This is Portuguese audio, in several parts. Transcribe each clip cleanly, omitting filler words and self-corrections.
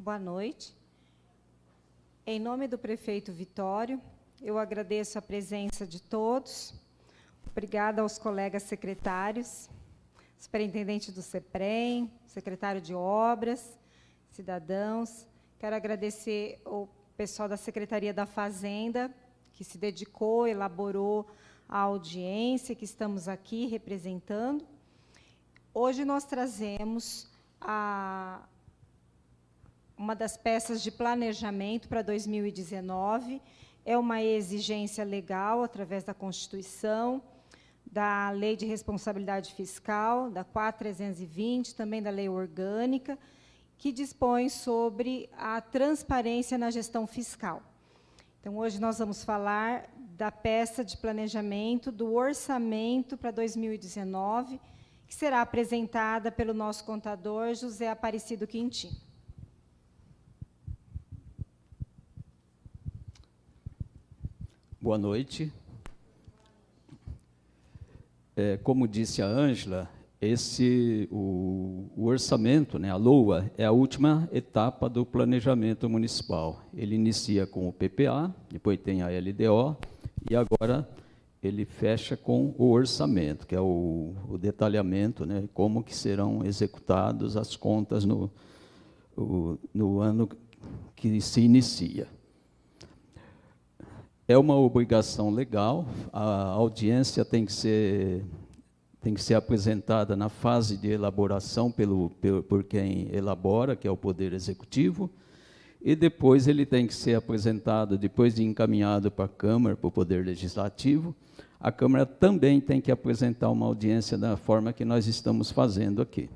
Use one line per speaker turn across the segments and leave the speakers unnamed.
Boa noite. Em nome do prefeito Vitório, eu agradeço a presença de todos. Obrigada aos colegas secretários, superintendente do CEPREM, secretário de Obras, cidadãos. Quero agradecer ao pessoal da Secretaria da Fazenda, que se dedicou, elaborou a audiência que estamos aqui representando. Hoje nós trazemos uma das peças de planejamento para 2019, é uma exigência legal, através da Constituição, da Lei de Responsabilidade Fiscal, da 4.320, também da Lei Orgânica, que dispõe sobre a transparência na gestão fiscal. Então, hoje nós vamos falar da peça de planejamento do orçamento para 2019, que será apresentada pelo nosso contador, José Aparecido Quintino.
Boa noite. Como disse a Ângela, o orçamento, né, a LOA, é a última etapa do planejamento municipal. Ele inicia com o PPA, depois tem a LDO, e agora ele fecha com o orçamento, que é o detalhamento, né, como que serão executadas as contas no ano que se inicia. É uma obrigação legal, a audiência tem que ser apresentada na fase de elaboração por quem elabora, que é o Poder Executivo, e depois ele tem que ser apresentado, depois de encaminhado para a Câmara, para o Poder Legislativo. A Câmara também tem que apresentar uma audiência da forma que nós estamos fazendo aqui.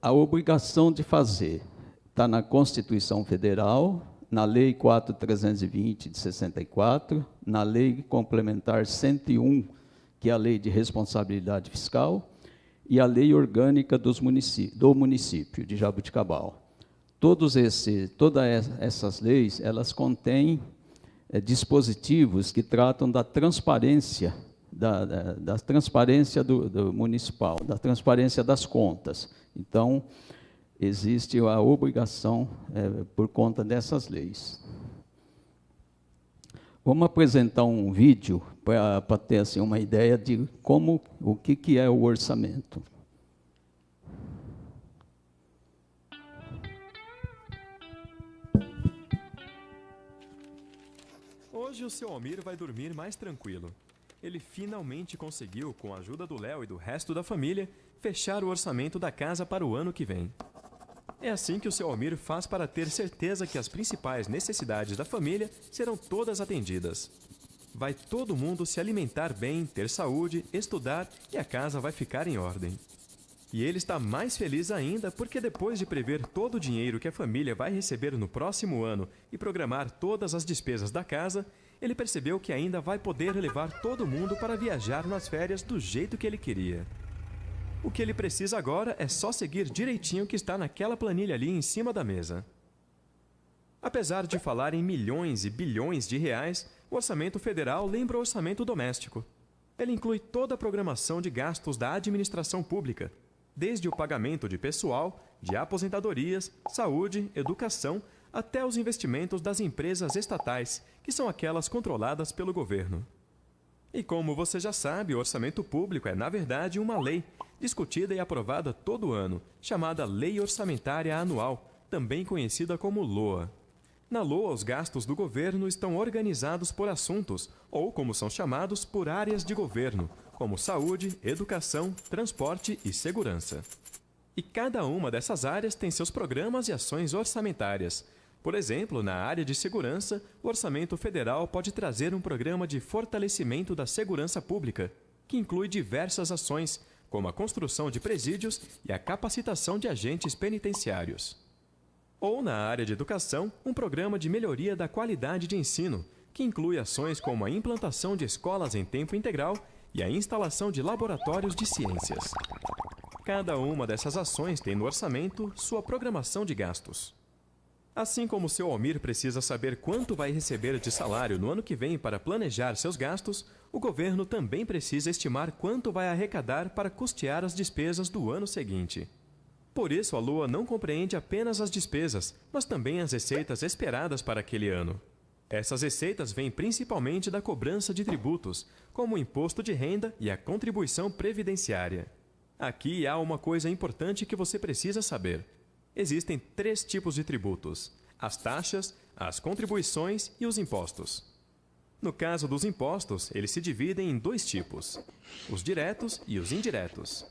A obrigação de fazer está na Constituição Federal, na Lei 4.320 de 64, na Lei Complementar 101, que é a Lei de Responsabilidade Fiscal, e a Lei Orgânica do município de Jaboticabal. Todas essas leis, elas contêm dispositivos que tratam da transparência, da transparência do municipal, da transparência das contas. Então, existe a obrigação por conta dessas leis. Vamos apresentar um vídeo para ter assim, uma ideia de o que é o orçamento.
Hoje o seu Almir vai dormir mais tranquilo. Ele finalmente conseguiu, com a ajuda do Léo e do resto da família, fechar o orçamento da casa para o ano que vem. É assim que o seu Almir faz para ter certeza que as principais necessidades da família serão todas atendidas. Vai todo mundo se alimentar bem, ter saúde, estudar e a casa vai ficar em ordem. E ele está mais feliz ainda porque depois de prever todo o dinheiro que a família vai receber no próximo ano e programar todas as despesas da casa, ele percebeu que ainda vai poder levar todo mundo para viajar nas férias do jeito que ele queria. O que ele precisa agora é só seguir direitinho o que está naquela planilha ali em cima da mesa. Apesar de falar em milhões e bilhões de reais, o orçamento federal lembra o orçamento doméstico. Ele inclui toda a programação de gastos da administração pública, desde o pagamento de pessoal, de aposentadorias, saúde, educação, até os investimentos das empresas estatais, que são aquelas controladas pelo governo. E como você já sabe, o orçamento público é, na verdade, uma lei, discutida e aprovada todo ano, chamada Lei Orçamentária Anual, também conhecida como LOA. Na LOA, os gastos do governo estão organizados por assuntos, ou, como são chamados, por áreas de governo, como saúde, educação, transporte e segurança. E cada uma dessas áreas tem seus programas e ações orçamentárias. Por exemplo, na área de segurança, o orçamento federal pode trazer um programa de fortalecimento da segurança pública, que inclui diversas ações, como a construção de presídios e a capacitação de agentes penitenciários. Ou, na área de educação, um programa de melhoria da qualidade de ensino, que inclui ações como a implantação de escolas em tempo integral e a instalação de laboratórios de ciências. Cada uma dessas ações tem no orçamento sua programação de gastos. Assim como o seu Almir precisa saber quanto vai receber de salário no ano que vem para planejar seus gastos, o governo também precisa estimar quanto vai arrecadar para custear as despesas do ano seguinte. Por isso, a LOA não compreende apenas as despesas, mas também as receitas esperadas para aquele ano. Essas receitas vêm principalmente da cobrança de tributos, como o imposto de renda e a contribuição previdenciária. Aqui há uma coisa importante que você precisa saber. Existem 3 tipos de tributos: as taxas, as contribuições e os impostos. No caso dos impostos, eles se dividem em 2 tipos: os diretos e os indiretos.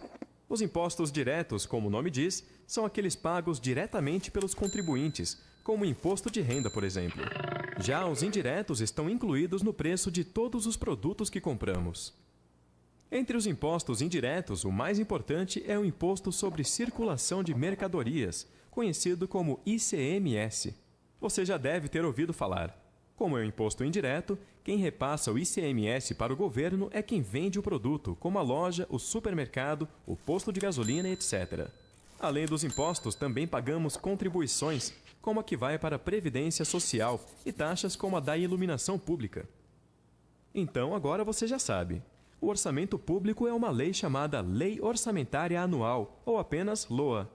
Os impostos diretos, como o nome diz, são aqueles pagos diretamente pelos contribuintes, como o imposto de renda, por exemplo. Já os indiretos estão incluídos no preço de todos os produtos que compramos. Entre os impostos indiretos, o mais importante é o Imposto sobre Circulação de Mercadorias, conhecido como ICMS. Você já deve ter ouvido falar. Como é um imposto indireto, quem repassa o ICMS para o governo é quem vende o produto, como a loja, o supermercado, o posto de gasolina, etc. Além dos impostos, também pagamos contribuições, como a que vai para a Previdência Social, e taxas como a da iluminação pública. Então, agora você já sabe. O orçamento público é uma lei chamada Lei Orçamentária Anual, ou apenas LOA.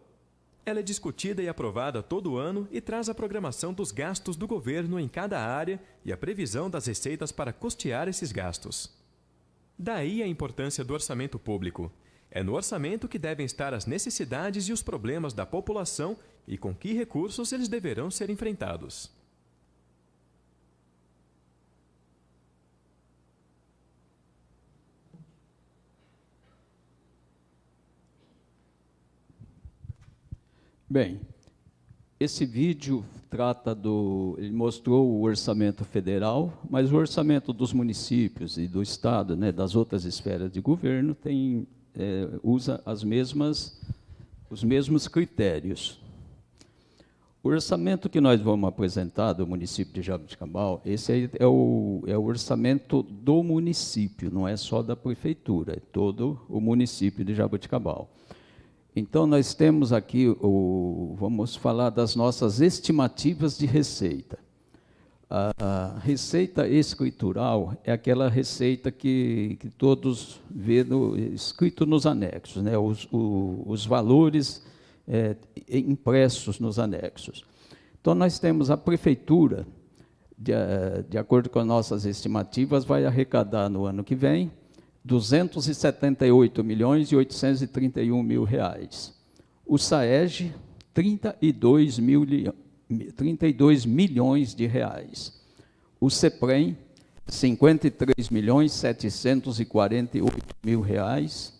Ela é discutida e aprovada todo ano e traz a programação dos gastos do governo em cada área e a previsão das receitas para custear esses gastos. Daí a importância do orçamento público. É no orçamento que devem estar as necessidades e os problemas da população e com que recursos eles deverão ser enfrentados.
Bem, esse vídeo ele mostrou o orçamento federal, mas o orçamento dos municípios e do estado, né, das outras esferas de governo, usa os mesmos critérios. O orçamento que nós vamos apresentar do município de Jaboticabal, esse aí é o orçamento do município, não é só da prefeitura, é todo o município de Jaboticabal. Então, nós temos aqui, vamos falar das nossas estimativas de receita. A receita escritural é aquela receita que todos vêem escrito nos anexos, né? Os valores impressos nos anexos. Então, nós temos a prefeitura, de acordo com as nossas estimativas, vai arrecadar no ano que vem R$ 278.831.000. O SAEG, 32 milhões de reais. O CEPREM, 53.748.000 reais.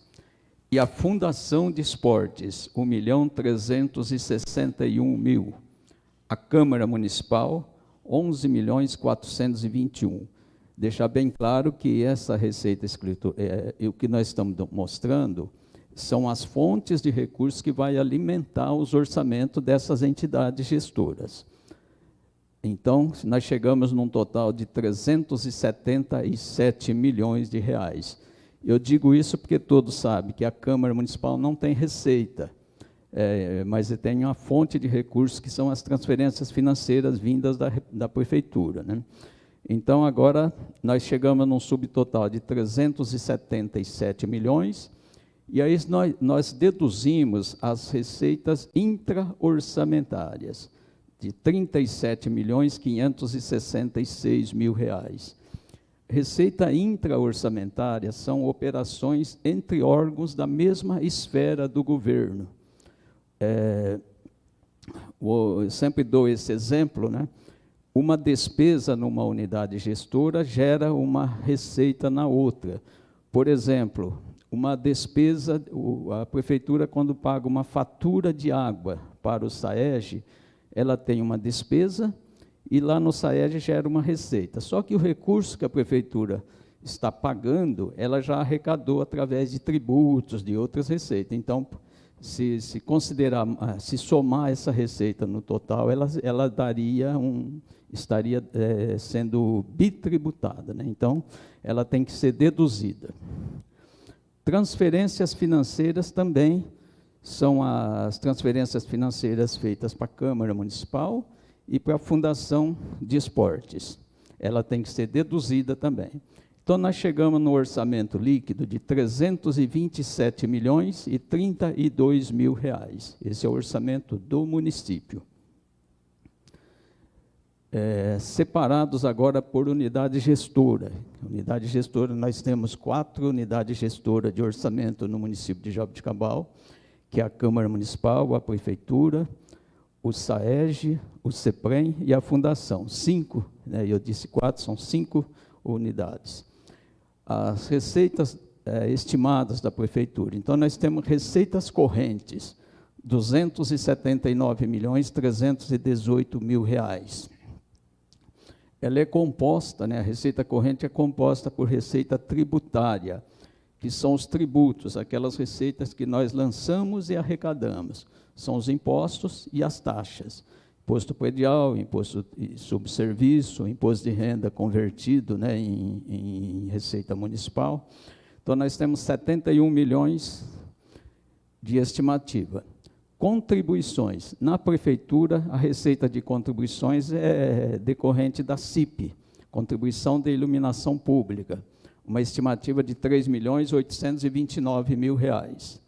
E a Fundação de Esportes, 1.361.000. A Câmara Municipal, 11.421.000. Deixar bem claro que essa receita escrita, o que nós estamos mostrando, são as fontes de recursos que vai alimentar os orçamentos dessas entidades gestoras. Então, nós chegamos num total de 377 milhões de reais. Eu digo isso porque todos sabem que a Câmara Municipal não tem receita, mas tem uma fonte de recursos que são as transferências financeiras vindas da Prefeitura, né? Então, agora, nós chegamos num subtotal de 377 milhões, e aí nós deduzimos as receitas intra-orçamentárias, de R$ 37.566.000 reais. Receita intra-orçamentária são operações entre órgãos da mesma esfera do governo. Eu sempre dou esse exemplo, né? Uma despesa numa unidade gestora gera uma receita na outra. Por exemplo, uma despesa, a prefeitura, quando paga uma fatura de água para o SAEG, ela tem uma despesa e lá no SAEG gera uma receita. Só que o recurso que a prefeitura está pagando, ela já arrecadou através de tributos, de outras receitas. Então, se considerar, se somar essa receita no total, ela estaria sendo bitributada, né? Então, ela tem que ser deduzida. Transferências financeiras também são as transferências financeiras feitas para a Câmara Municipal e para a Fundação de Esportes. Ela tem que ser deduzida também. Então, nós chegamos no orçamento líquido de R$ 327.032.000. Esse é o orçamento do município. Separados agora por unidade gestora. Unidade gestora, nós temos 4 unidades gestoras de orçamento no município de Jaboticabal, que é a Câmara Municipal, a Prefeitura, o SAEG, o CEPREM e a Fundação. 5, né, eu disse 4, são 5 unidades. As receitas estimadas da Prefeitura. Então, nós temos receitas correntes, R$ 279.318.000. Ela é composta, né, a receita corrente é composta por receita tributária, que são os tributos, aquelas receitas que nós lançamos e arrecadamos. São os impostos e as taxas. Imposto predial, imposto sobre serviço, imposto de renda convertido, né, em receita municipal. Então, nós temos 71 milhões de estimativa. Contribuições. Na Prefeitura, a receita de contribuições é decorrente da CIP, Contribuição de Iluminação Pública, uma estimativa de R$ 3.829.000.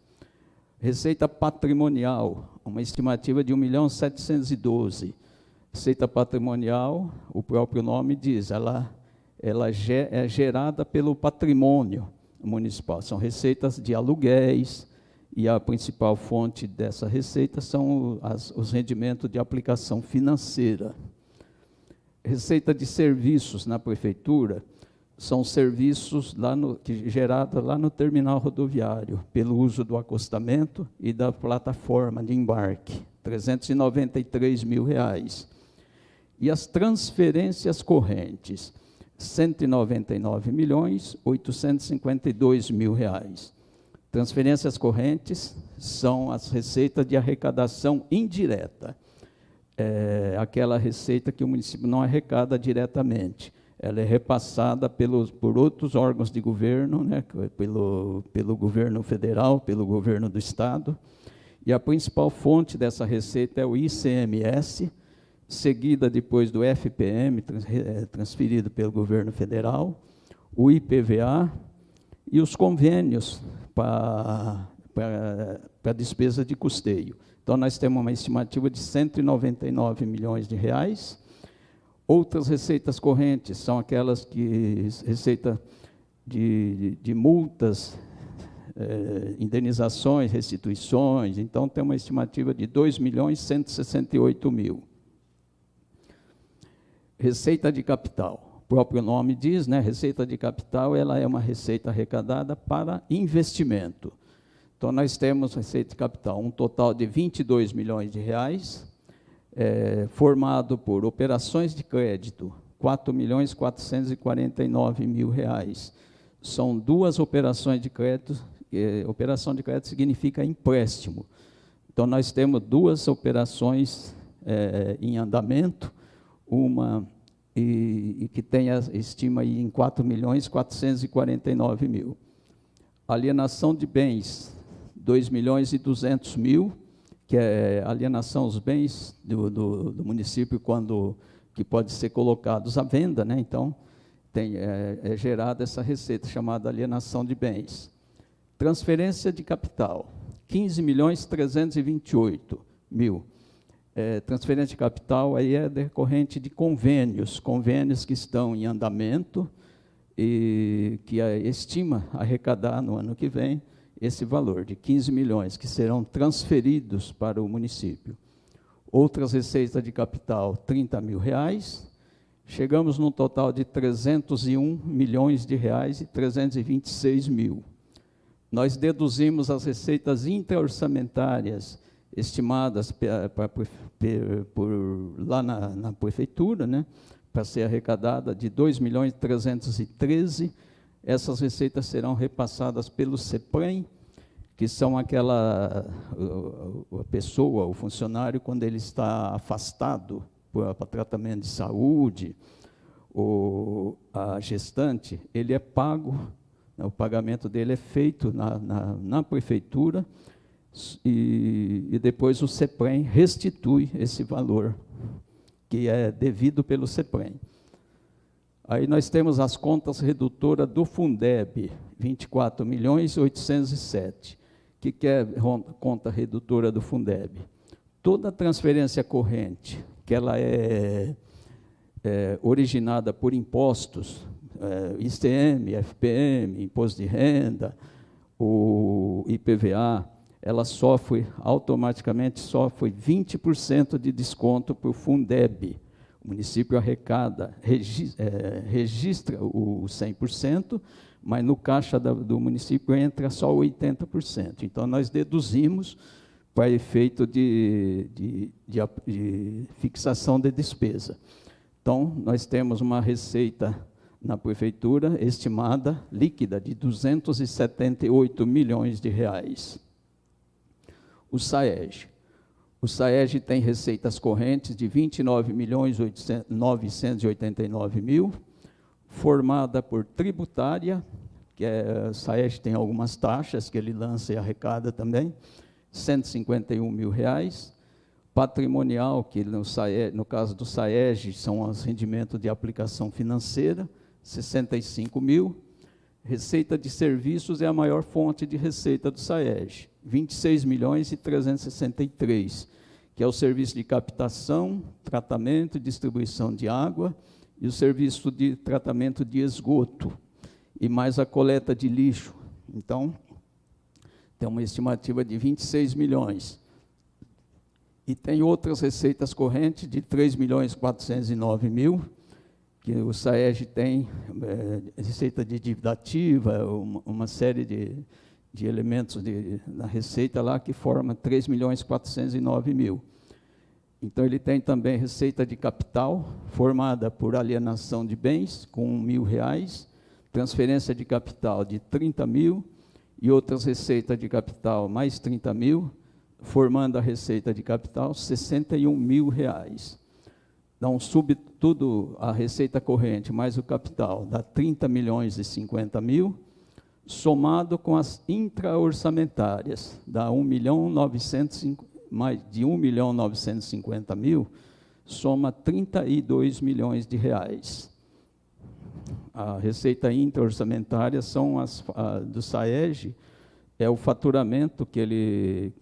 Receita patrimonial, uma estimativa de R$ 1.712.000. Receita patrimonial, o próprio nome diz, ela é gerada pelo patrimônio municipal. São receitas de aluguéis, e a principal fonte dessa receita são os rendimentos de aplicação financeira. Receita de serviços na Prefeitura, são serviços gerados lá no terminal rodoviário, pelo uso do acostamento e da plataforma de embarque, R$ 393.000. E as transferências correntes, R$ 199.852.000. Transferências correntes são as receitas de arrecadação indireta, aquela receita que o município não arrecada diretamente. Ela é repassada por outros órgãos de governo, né, pelo governo federal, pelo governo do estado, e a principal fonte dessa receita é o ICMS, seguida depois do FPM, transferido pelo governo federal, o IPVA e os convênios para despesa de custeio. Então, nós temos uma estimativa de R$ 199 milhões. Outras receitas correntes são aquelas que receita de multas, indenizações, restituições. Então, tem uma estimativa de R$ 2.168.000. Receita de capital. O próprio nome diz, né, receita de capital, ela é uma receita arrecadada para investimento. Então, nós temos receita de capital, um total de R$ 22 milhões, formado por operações de crédito, R$ 4.449.000. São 2 operações de crédito. Operação de crédito significa empréstimo. Então, nós temos 2 operações em andamento, uma e que tem a estima aí em R$ 4.449.000. Alienação de bens, R$ 2.200.000, que é alienação aos bens do município que pode ser colocados à venda, né? Então, é gerada essa receita chamada alienação de bens. Transferência de capital, R$ 15.328.000. Transferência de capital aí é decorrente de convênios que estão em andamento e que estima arrecadar no ano que vem esse valor de 15 milhões, que serão transferidos para o município. Outras receitas de capital, R$ 30 mil. Chegamos num total de R$ 301 milhões e 326 mil. Nós deduzimos as receitas intraorçamentárias estimadas lá na prefeitura, né, para ser arrecadada de R$ 2.313.000. Essas receitas serão repassadas pelo CEPREM, que são a pessoa, o funcionário, quando ele está afastado para tratamento de saúde, a gestante, ele é pago, né, o pagamento dele é feito na prefeitura, e depois o CEPREM restitui esse valor, que é devido pelo CEPREM. Aí nós temos as contas redutoras do Fundeb, 24.807. O que é conta redutora do Fundeb? Toda transferência corrente, que ela é originada por impostos, ICM, FPM, Imposto de Renda, o IPVA, ela automaticamente sofre 20% de desconto para o Fundeb. O município arrecada, registra o 100%, mas no caixa do município entra só 80%. Então, nós deduzimos para efeito de fixação de despesa. Então, nós temos uma receita na prefeitura estimada, líquida, de R$ 278 milhões. O SAEG. O SAEG tem receitas correntes de R$ 29.989.000, formada por tributária, que o SAEG tem algumas taxas que ele lança e arrecada também, R$ 151 mil. Patrimonial, que no caso do SAEG, são os rendimentos de aplicação financeira, 65 mil. Receita de serviços é a maior fonte de receita do SAEG, 26.363.000, que é o serviço de captação, tratamento e distribuição de água e o serviço de tratamento de esgoto, e mais a coleta de lixo. Então, tem uma estimativa de 26 milhões. E tem outras receitas correntes de 3.409.000, que o SAEG tem receita de dívida ativa, uma série de elementos na receita lá que forma 3.409.000. Então, ele tem também receita de capital, formada por alienação de bens, com R$ 1.000, transferência de capital de 30 mil, e outras receitas de capital mais 30 mil, formando a receita de capital R$ 61 mil. Então, tudo a receita corrente mais o capital dá 30.050.000, somado com as intraorçamentárias, dá mais de 1.950.000, soma 32 milhões de reais. A receita intraorçamentária são do SAEG, é o faturamento que ele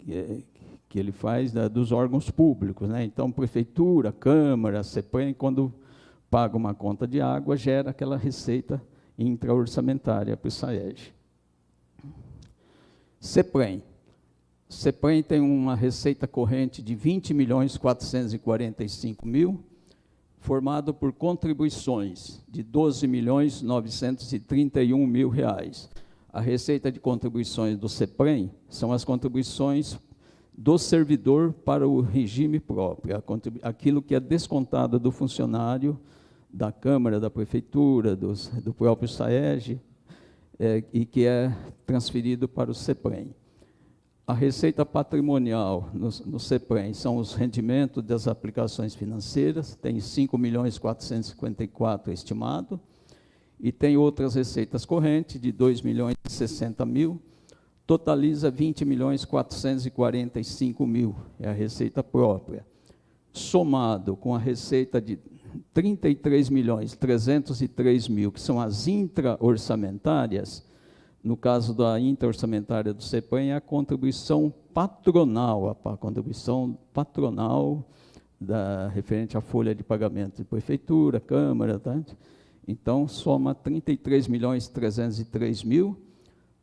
faz dos órgãos públicos, né? Então, prefeitura, Câmara, CEPREM, quando paga uma conta de água, gera aquela receita intraorçamentária para o SAEG. CEPREM. CEPREM tem uma receita corrente de 20.445.000, formado por contribuições de 12.931.000. A receita de contribuições do CEPREM são as contribuições do servidor para o regime próprio, aquilo que é descontado do funcionário, da Câmara, da Prefeitura, do próprio SAEG, e que é transferido para o CEPREM. A receita patrimonial no CEPREM são os rendimentos das aplicações financeiras, tem 5.454.000 estimado, e tem outras receitas correntes de 2.060.000, totaliza 20.445.000, é a receita própria. Somado com a receita de 33.303.000, que são as intraorçamentárias, no caso da intraorçamentária do CEPREM, é a contribuição patronal, referente à folha de pagamento de prefeitura, Câmara, tá? Então, soma 33.303.000,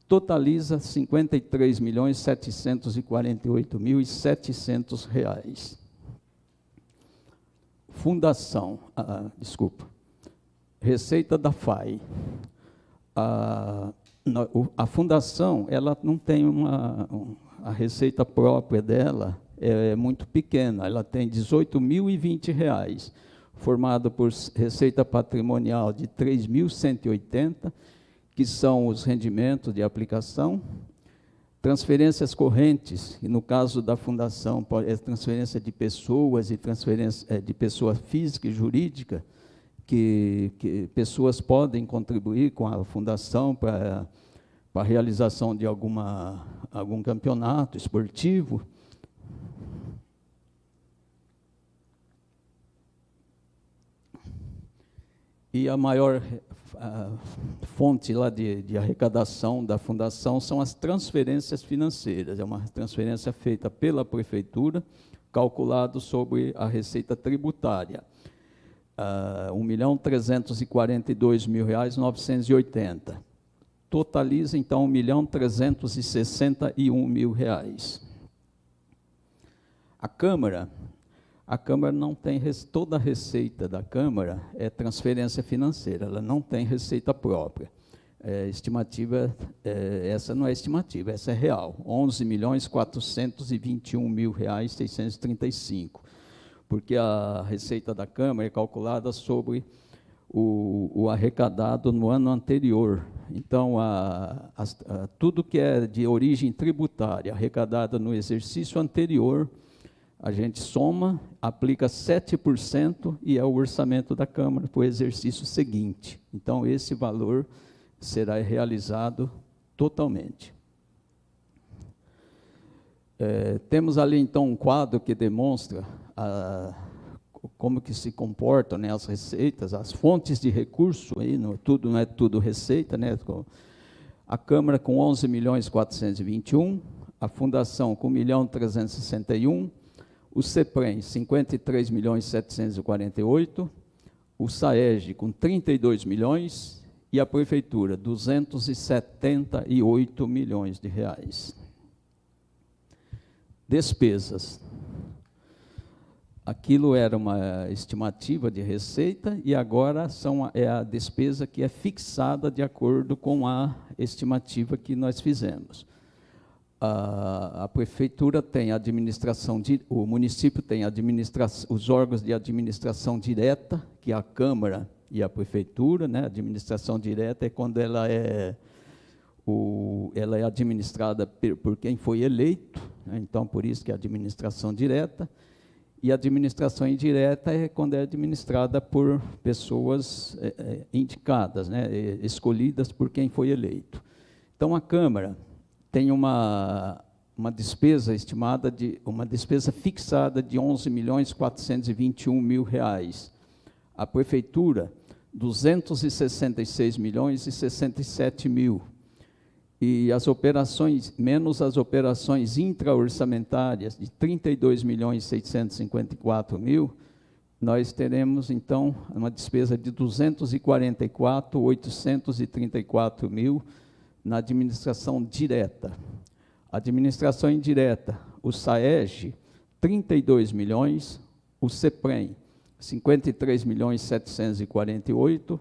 totaliza R$ 53.748.700. Fundação, receita da FAI. A fundação, ela não tem a receita própria dela, é muito pequena, ela tem R$ 18.020, formado por receita patrimonial de 3.180, que são os rendimentos de aplicação, transferências correntes, e no caso da fundação, é transferência de pessoas e transferência de pessoa física e jurídica, que pessoas podem contribuir com a fundação para a realização de algum campeonato esportivo. E a maior fonte lá de arrecadação da fundação são as transferências financeiras. É uma transferência feita pela prefeitura, calculado sobre a receita tributária. R$ 1.342.980. Totaliza, então, R$ 1.361.000. A Câmara não tem, toda a receita da Câmara é transferência financeira, ela não tem receita própria. Estimativa, essa não é estimativa, essa é real, R$ 11.421.635, porque a receita da Câmara é calculada sobre o arrecadado no ano anterior. Então, tudo que é de origem tributária, arrecadado no exercício anterior, a gente soma, aplica 7% e é o orçamento da Câmara para o exercício seguinte. Então, esse valor será realizado totalmente. Temos ali, então, um quadro que demonstra como que se comportam, né, as receitas, as fontes de recurso, aí, não é tudo receita, né? A Câmara com 11.421.000, a Fundação com 1.361.000, o CEPREM 53.748.000, o SAEG com 32 milhões e a Prefeitura 278 milhões de reais. Despesas. Aquilo era uma estimativa de receita e agora é a despesa que é fixada de acordo com a estimativa que nós fizemos. A prefeitura tem a administração, o município tem os órgãos de administração direta, que é a Câmara e a Prefeitura, né? A administração direta é quando ela é administrada por quem foi eleito, né? Então, por isso que é a administração direta, e a administração indireta é quando é administrada por pessoas indicadas, né? Escolhidas por quem foi eleito. Então, a Câmara tem uma despesa estimada, uma despesa fixada de R$ 11.421.000. A Prefeitura, R$ 266.067.000. E as operações, menos as operações intra-orçamentárias, de R$ 32.654.000, nós teremos, então, uma despesa de R$ 244.834.000 na administração direta. A administração indireta, o SAEG, 32 milhões, o CEPREM, 53.748.000,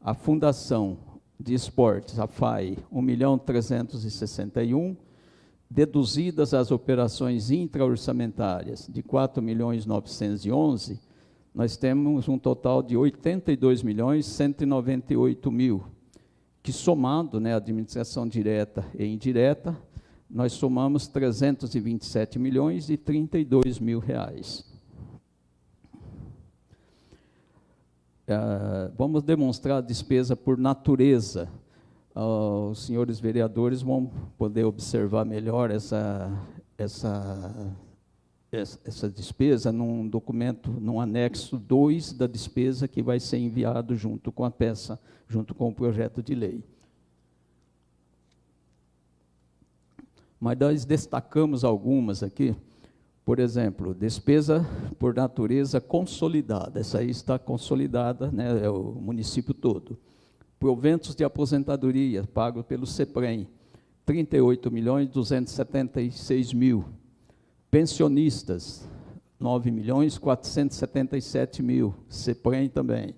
a Fundação de Esportes, a FAI, 1.361.000, deduzidas as operações intra-orçamentárias de 4.911.000, nós temos um total de 82.198.000, que somado, né, a administração direta e indireta, nós somamos R$ 327.032.000. Vamos demonstrar a despesa por natureza. Os senhores vereadores vão poder observar melhor essa despesa num documento, num anexo 2 da despesa que vai ser enviado junto com a peça, junto com o projeto de lei. Mas nós destacamos algumas aqui. Por exemplo, despesa por natureza consolidada. Essa aí está consolidada, né, é o município todo. Proventos de aposentadoria, pago pelo CEPREM, 38.276.000. Pensionistas, 9.477.000, CEPREM também.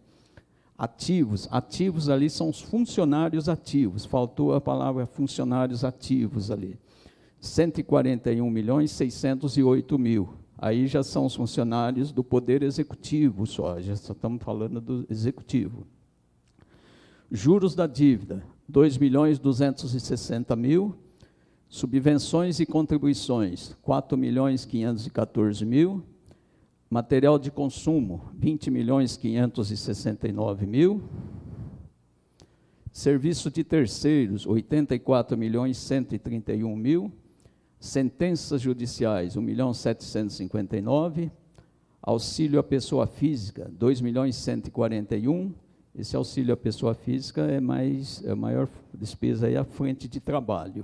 Ativos ali são os funcionários ativos, faltou a palavra funcionários ativos ali. 141.608.000. Aí já são os funcionários do Poder Executivo só estamos falando do Executivo. Juros da dívida, 2.260.000. Subvenções e contribuições, 4.514.000. Material de consumo, 20.569.000. Serviço de terceiros, 84.131.000. Sentenças judiciais, 1.759.000. Auxílio à pessoa física, 2.141.000. Esse auxílio à pessoa física é a maior despesa aí, a frente de trabalho.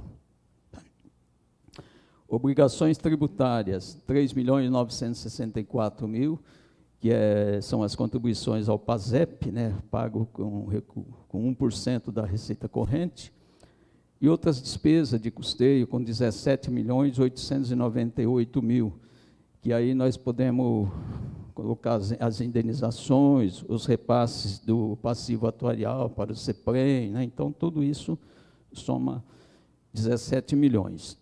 Obrigações tributárias, 3.964.000, que são as contribuições ao PASEP, né, pago com 1% da receita corrente, e outras despesas de custeio com 17.898.000, que aí nós podemos colocar as indenizações, os repasses do passivo atuarial para o CEPREM, né? Então, tudo isso soma 17 milhões.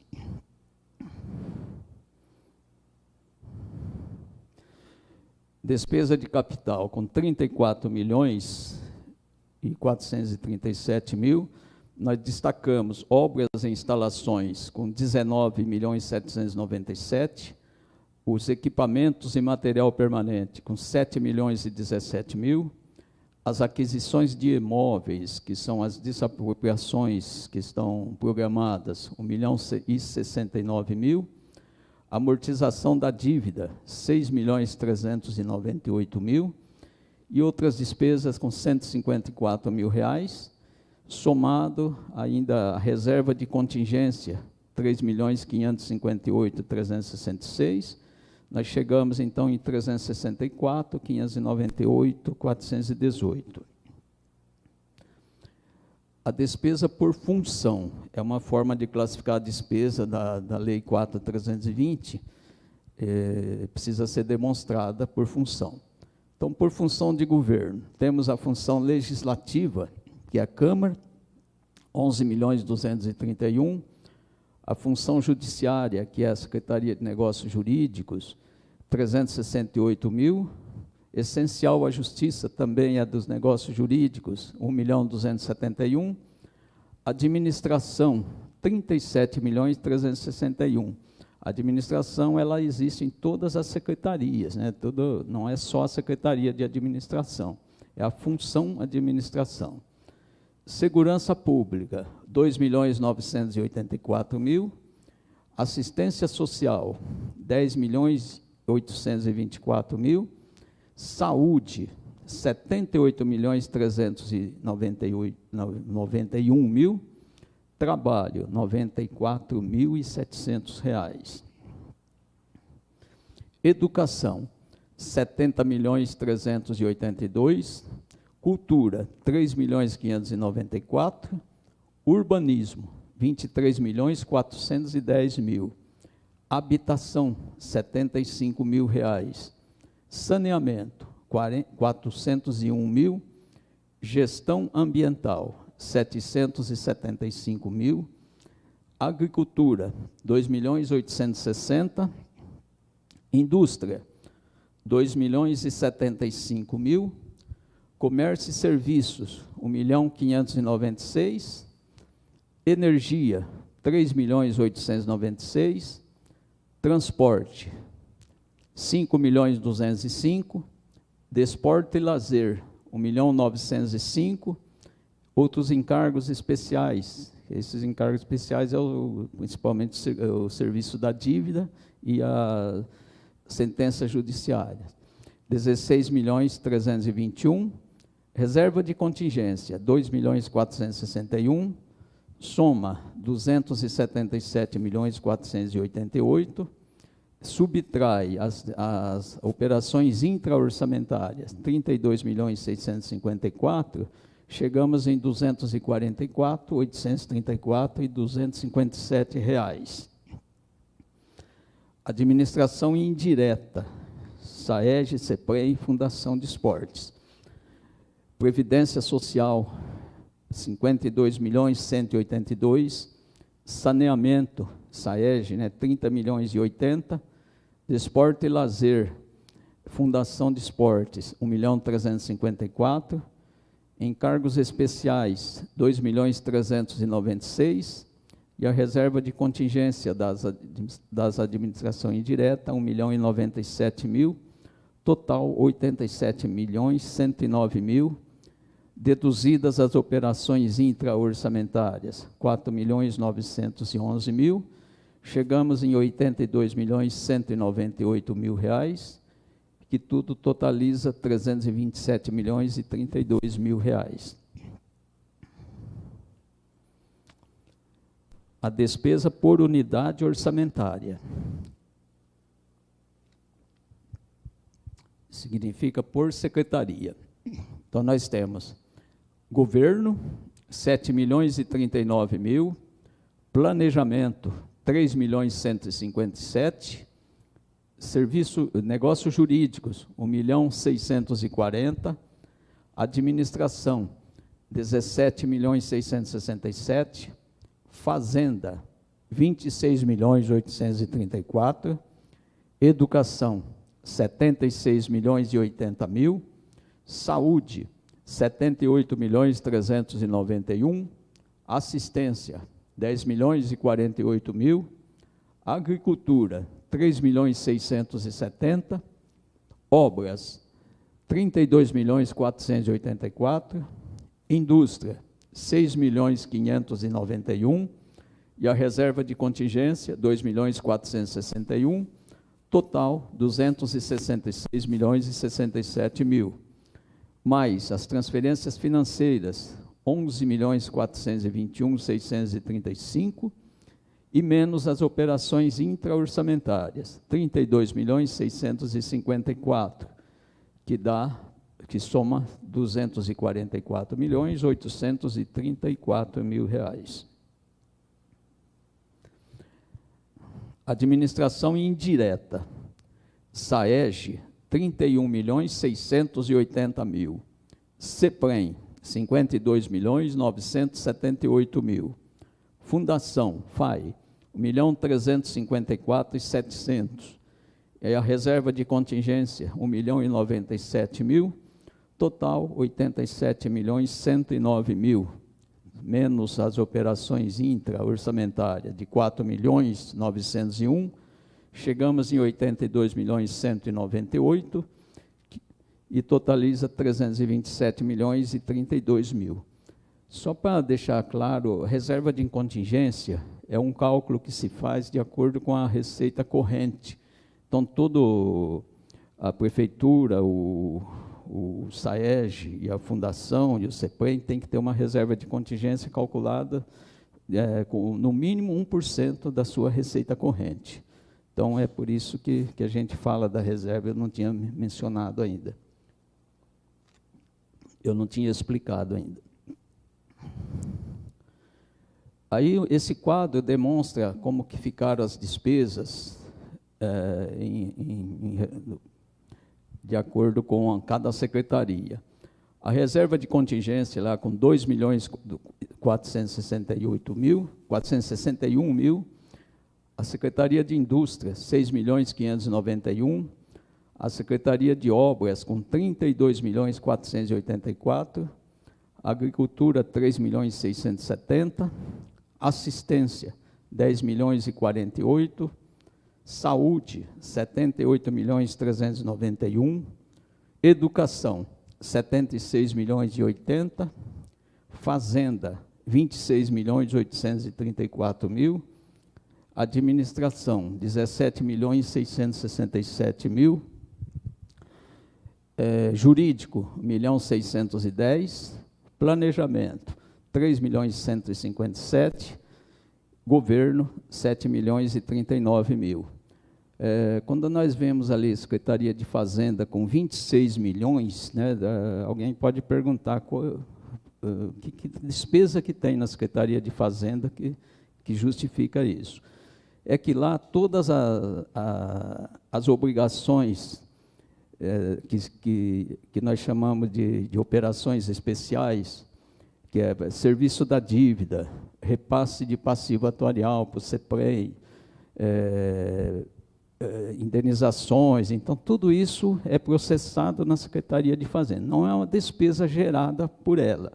Despesa de capital com 34.437.000, nós destacamos obras e instalações com 19.797.000, os equipamentos e material permanente com 7.017.000, as aquisições de imóveis, que são as desapropriações que estão programadas, 1.069.000, amortização da dívida, 6.398.000, e outras despesas com 154 mil reais, somado ainda a reserva de contingência, 3.558.366, nós chegamos, então, em 364, 598, 418. A despesa por função é uma forma de classificar a despesa da Lei 4.320, precisa ser demonstrada por função. Então, por função de governo, temos a função legislativa, que é a Câmara, 11.231.000, a função judiciária, que é a Secretaria de Negócios Jurídicos, 368.000, essencial à justiça, também é dos negócios jurídicos, 1.271.000, administração, 37.361.000. A administração, ela existe em todas as secretarias, né? Não é só a Secretaria de Administração, é a função administração. Segurança Pública, 2.984.000, assistência social, 10.824.000, saúde, 78.391.000, trabalho, R$ 94.700. Educação, 70.382.000, cultura, 3.594.000, urbanismo, 23.410.000, habitação, R$ 75.000, saneamento, 401.000, gestão ambiental, 775.000, agricultura, 2.860.000, indústria, 2.075.000, comércio e serviços, 1.596.000, energia, 3.896.000, transporte, 5.205.000, desporto e lazer, 1.905.000, outros encargos especiais. Esses encargos especiais é principalmente o serviço da dívida e a sentença judiciária. 16.321.000, reserva de contingência, 2.461.000, soma 277.488.000, subtrai as operações intraorçamentárias, 32.654.000, chegamos em 244.834 e 257 reais. Administração indireta, SAEG, CEPREM, Fundação de Esportes. Previdência Social, 52.182.000, saneamento, SAEG, né, 30.080.000, desporto e lazer, Fundação de Esportes, 1.354.000, encargos especiais, 2.396.000, e a reserva de contingência das administrações indiretas, 1.097.000, total 87.109.000, deduzidas as operações intraorçamentárias, 4.911.000, chegamos em 82.198.000 reais, que tudo totaliza R$ 327.032.000. A despesa por unidade orçamentária. Significa por secretaria. Então, nós temos governo, R$ 7.039.000, planejamento, R$ 3.157.000, negócios jurídicos, R$ 1.640.000, administração, R$ 17.667.000, fazenda, R$ 26.834.000, educação, R$ 76.080.000, saúde, R$ 78.391.000, assistência, R$ 10.048.000, agricultura, R$ 3.670.000, obras, R$ 32.484.000, indústria, R$ 6.591.000, e a reserva de contingência, R$ 2.461.000, total, R$ 266.067.000, mais as transferências financeiras, R$ 11.421.635, e menos as operações intraorçamentárias, R$ 32.654.000, que soma R$ 244.834.000. Administração indireta, SAEG, R$ 31.680.000, CEPREM, R$ 52.978.000, Fundação, FAI, R$ 1.354.700.000, e a reserva de contingência, R$ 1.097.000, total, R$ 87.109.000, menos as operações intra-orçamentárias de R$ 4.901.000, chegamos em R$ 82.198.000 e totaliza R$ 327.032.000. Só para deixar claro, reserva de contingência é um cálculo que se faz de acordo com a receita corrente. Então, toda a prefeitura, o SAEG e a fundação e o CEPREM tem que ter uma reserva de contingência calculada com no mínimo 1% da sua receita corrente. Então, é por isso que a gente fala da reserva, eu não tinha mencionado ainda. Eu não tinha explicado ainda. Aí, esse quadro demonstra como que ficaram as despesas de acordo com cada secretaria. A reserva de contingência, lá com R$ 2.461.000, a Secretaria de Indústria, R$ 6.591.000, a Secretaria de Obras, com R$ 32.484.000, Agricultura, R$ 3.670.000, Assistência, R$ 10.048.000, Saúde, R$ 78.391.000, Educação, R$ 76.080.000, Fazenda, R$ 26.834.000, Administração, R$ 17.667.000, Jurídico, R$ 1.610.000, Planejamento, R$ 3.157.000, Governo, R$ 7.039.000. Quando nós vemos ali a Secretaria de Fazenda com 26 milhões, né, alguém pode perguntar que despesa que tem na Secretaria de Fazenda que justifica isso. É que lá todas as obrigações que nós chamamos de operações especiais, que é serviço da dívida, repasse de passivo atuarial para o CEPREM, indenizações, então tudo isso é processado na Secretaria de Fazenda. Não é uma despesa gerada por ela,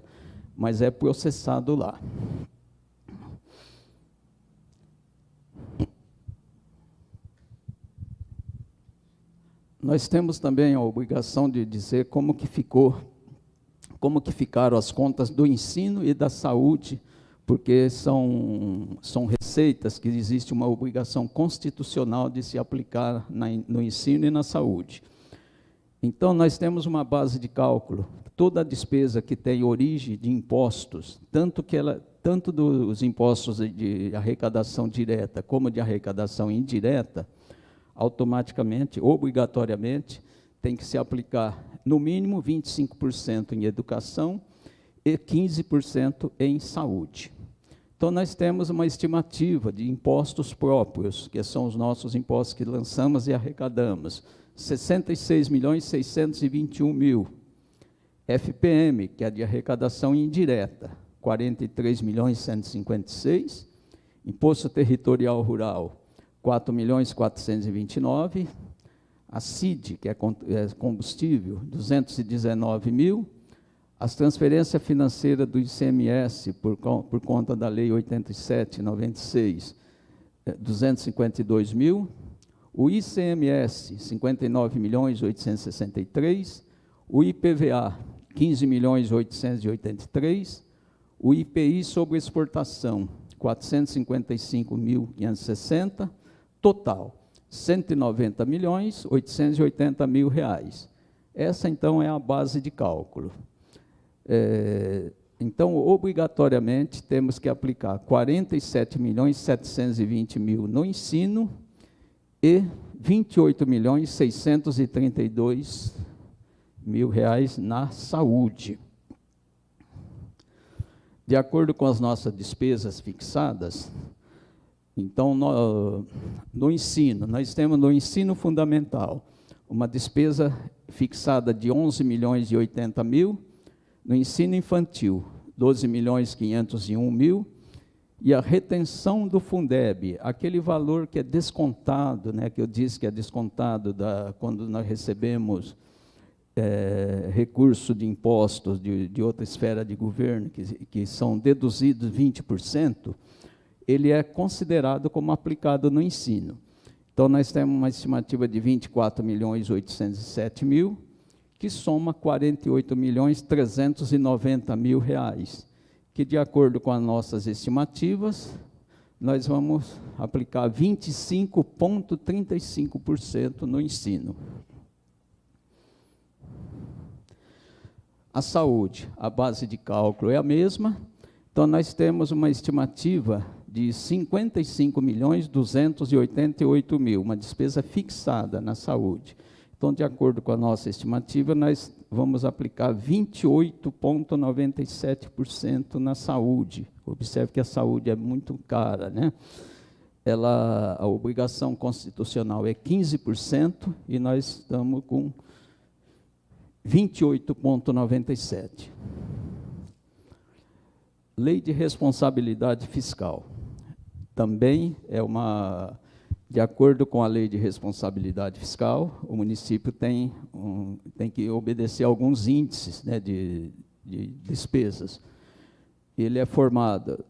mas é processado lá. Nós temos também a obrigação de dizer como que ficaram as contas do ensino e da saúde, porque são receitas que existe uma obrigação constitucional de se aplicar no ensino e na saúde. Então, nós temos uma base de cálculo. Toda a despesa que tem origem de impostos, tanto dos impostos de arrecadação direta como de arrecadação indireta, automaticamente, obrigatoriamente, tem que se aplicar, no mínimo, 25% em educação e 15% em saúde. Então, nós temos uma estimativa de impostos próprios, que são os nossos impostos que lançamos e arrecadamos, 66.621.000. FPM, que é de arrecadação indireta, 43.156.000. Imposto Territorial Rural, 4.429.000. A CID, que é combustível, 219.000. As transferências financeiras do ICMS, por conta da Lei 87/96, 252.000. O ICMS, 59.863.000. O IPVA, 15.883.000. O IPI sobre exportação, 455.560. Total, 190.880.000 reais. Essa, então, é a base de cálculo. Então, obrigatoriamente, temos que aplicar 47.720.000 no ensino e 28.632.000 reais na saúde. De acordo com as nossas despesas fixadas, então, no ensino, nós temos no ensino fundamental uma despesa fixada de 11.080.000, no ensino infantil, 12.501.000, e a retenção do Fundeb, aquele valor que é descontado, né, que eu disse que é descontado quando nós recebemos recurso de impostos de outra esfera de governo, que são deduzidos 20%, ele é considerado como aplicado no ensino. Então, nós temos uma estimativa de 24.807.000, que soma 48.390.000 reais, que, de acordo com as nossas estimativas, nós vamos aplicar 25,35% no ensino. A saúde, a base de cálculo é a mesma, então nós temos uma estimativa de 55.288.000, uma despesa fixada na saúde. Então, de acordo com a nossa estimativa, nós vamos aplicar 28,97% na saúde. Observe que a saúde é muito cara, né? A obrigação constitucional é 15% e nós estamos com 28,97%. Lei de responsabilidade fiscal. Também é de acordo com a Lei de Responsabilidade Fiscal, o município tem que obedecer a alguns índices, né, de despesas. Ele é formado,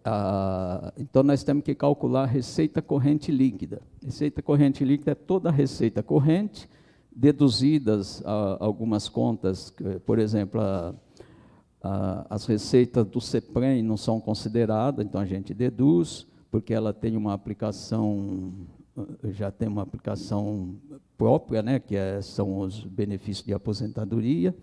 então nós temos que calcular a receita corrente líquida. Receita corrente líquida é toda a receita corrente, deduzidas algumas contas, por exemplo, as receitas do CEPREM não são consideradas, então a gente deduz, porque ela tem uma aplicação, já tem uma aplicação própria, né, que são os benefícios de aposentadoria,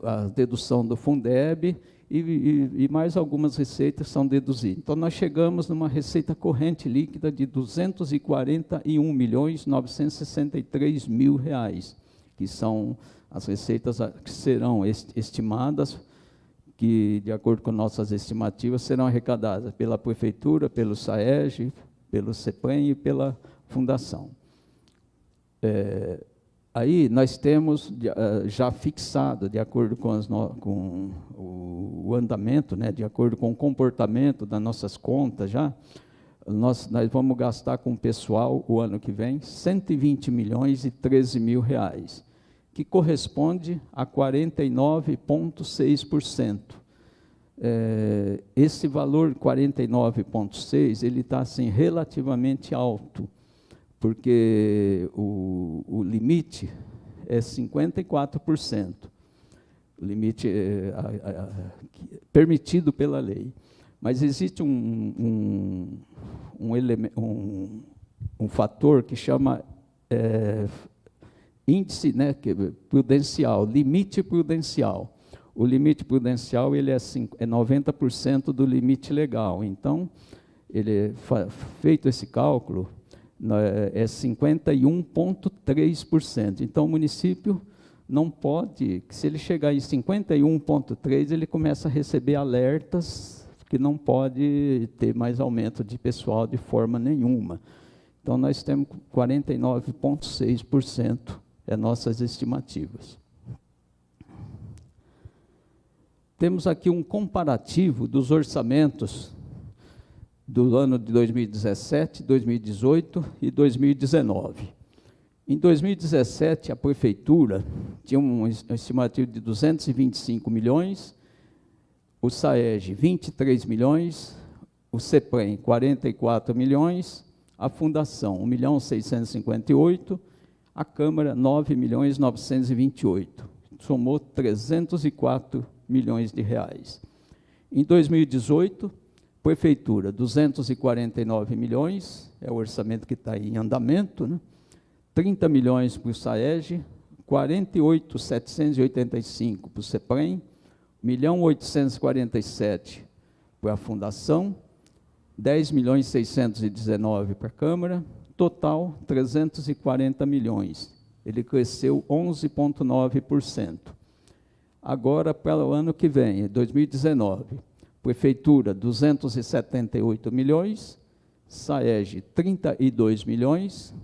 a dedução do Fundeb e mais algumas receitas são deduzidas. Então, nós chegamos numa receita corrente líquida de R$ 241.963.000 reais, que são as receitas que serão estimadas, que, de acordo com nossas estimativas, serão arrecadadas pela Prefeitura, pelo SAEG, pelo CEPREM e pela Fundação. Aí nós temos já fixado, de acordo com, com o andamento, né, de acordo com o comportamento das nossas contas, nós vamos gastar com o pessoal, o ano que vem, R$ 120.013.000 reais, que corresponde a 49,6%. Esse valor 49,6%, ele está assim, relativamente alto, porque o limite é 54%, o limite permitido pela lei. Mas existe um fator que chama índice, né, prudencial, limite prudencial. O limite prudencial ele é 90% do limite legal. Então, feito esse cálculo, é 51,3%. Então, o município não pode, se ele chegar em 51,3%, ele começa a receber alertas que não pode ter mais aumento de pessoal de forma nenhuma. Então, nós temos 49,6%, nossas estimativas. Temos aqui um comparativo dos orçamentos do ano de 2017, 2018 e 2019. Em 2017, a Prefeitura tinha um estimativo de 225 milhões, o SAEG, 23 milhões, o CEPREM, 44 milhões, a Fundação, 1.658.000, a Câmara, 9.928.000. Somou 304 milhões de reais. Em 2018, Prefeitura, 249 milhões, é o orçamento que está em andamento, né? 30 milhões para o SAEG, 48.785 para o CEPREM, 1.847.000 para a Fundação, 10.619.000 para a Câmara, total 340 milhões. Ele cresceu 11,9%. Agora, para o ano que vem, 2019, Prefeitura, 278 milhões, SAEG, 32 milhões,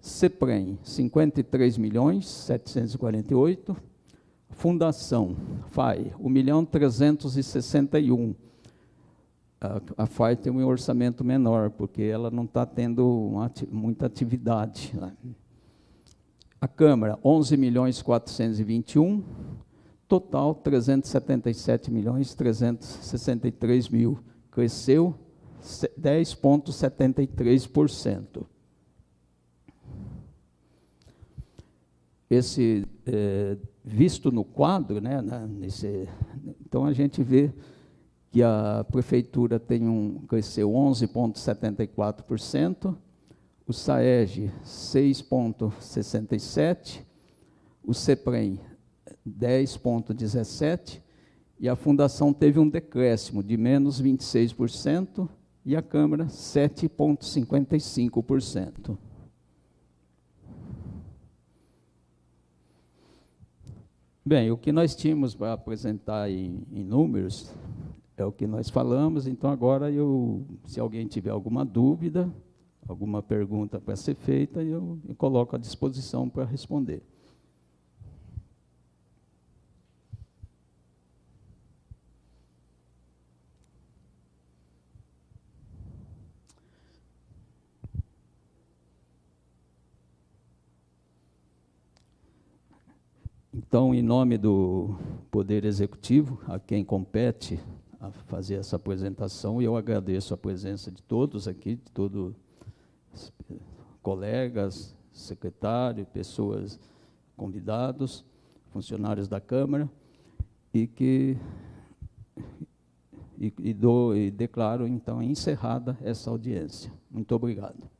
CEPREM, 53 milhões, 748, Fundação, FAI, 1.361.000. A FAI tem um orçamento menor, porque ela não está tendo muita atividade. Né? A Câmara, 11.421.000, total 377.363.000, cresceu 10,73%. Visto no quadro, né, então a gente vê que a Prefeitura cresceu 11,74%, o SAEG 6,67%, o CEPREM 10,17%, e a Fundação teve um decréscimo de menos 26%, e a Câmara 7,55%. Bem, o que nós tínhamos para apresentar em números é o que nós falamos, então agora se alguém tiver alguma dúvida, alguma pergunta para ser feita, eu coloco à disposição para responder. Então, em nome do Poder Executivo, a quem compete a fazer essa apresentação, eu agradeço a presença de todos aqui, de todos os colegas, secretário, pessoas convidados, funcionários da Câmara, e declaro, então, encerrada essa audiência. Muito obrigado.